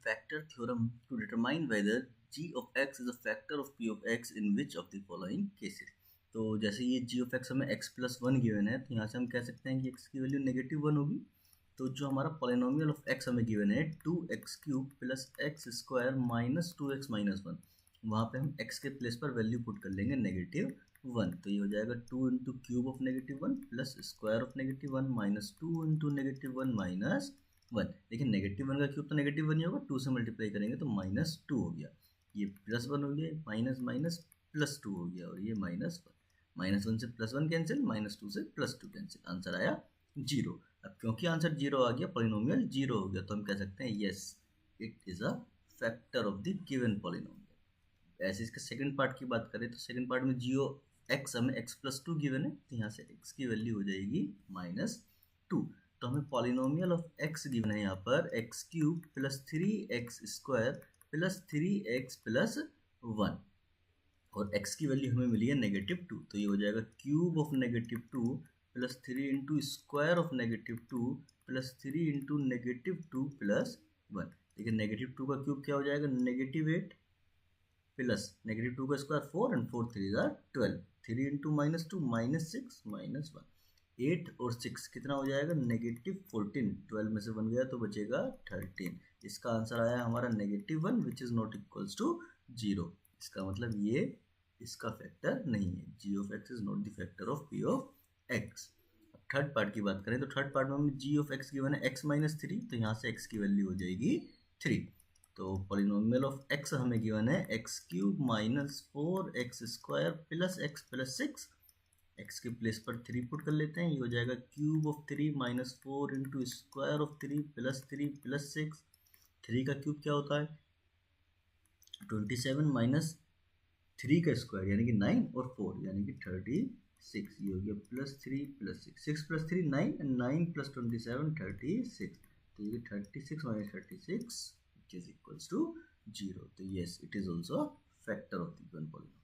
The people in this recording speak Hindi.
factor theorem to determine whether g of x is a factor of p of x in which of the following cases। तो जैसे ये g of x हमें x+1 गिवन है, तो यहाँ से हम कह सकते हैं कि x की वैल्यू -1 होगी। तो जो हमारा पॉलिनोमियल ऑफ x हमें गिवन है 2x³ + x² - 2x - 1, वहाँ पे हम x के प्लेस पर वैल्यू पुट कर लेंगे -1। तो ये हो जाएगा 2 × क्यूब ऑफ -1 + स्क्वायर ऑफ -1 - 2 × -1 - 1। लेकिन -1 का क्यूब तो -1 ही होगा, 2 से मल्टीप्लाई करेंगे तो -2 हो गया। ये +1 हो गया, माइनस माइनस +2 हो गया, और ये -1। -1 से +1 कैंसिल, -2 से +2 कैंसिल, आंसर आया 0। अब क्योंकि आंसर 0 आ गया, पॉलिनोमियल 0 हो गया, तो हम कह सकते हैं yes it is a factor of the given polynomial. ऐसे इसके सेकंड पार्ट की बात करें तो सेकंड पार्ट में जीओ एक्स हमें x+2 गिवन है, तो यहाँ से x की वैल्यू हो जाएगी -2। तो हमें पॉलिनोमियल ऑफ x गिवन है यहाँ पर x³ + 3x² + 3x + 1, और x की वैल्यू हमें मिली है -2। तो ये हो जाएगा क्यूब ऑफ -2 + 3 × स्क्वायर ऑफ -2 + 3 × -2 + 1। देखिए -2 का क्यूब क्या हो जाएगा, -8 प्लस -2 का स्क्वायर 4 एंड 4 3 12, 3 × -2 -6 -1, 8 और 6 कितना हो जाएगा -14। 12 में से 1 गया तो बचेगा 13। इसका आंसर आया हमारा -1 which is not equals to 0। इसका मतलब ये इसका फैक्टर नहीं है, g of x is not the factor of p of x। अब थर्ड पार्ट की बात करें तो थर्ड पार्ट में हमें g ऑफ x गिवन है x-3, तो यहाँ से x की वैल्यू हो जाएगी 3। तो पॉलिनोमियल ऑफ x हमें गिवन है x³ - 4x² + x + 6। x के प्लेस पर 3 पुट कर लेते हैं, ये हो जाएगा क्यूब ऑफ 3 - 4 × स्क्वायर ऑफ 3 + 3 + 6। 3 का क्यूब क्या होता है 27 - 3 का स्क्वायर यानी कि 9 और 4 यानी कि 36। ये हो गया +3 + 6, 6 + 3 9 एंड 9 + 27 36। तो ये 36 - 36 which is equals to 0। तो yes it is also a factor of the given polynomial।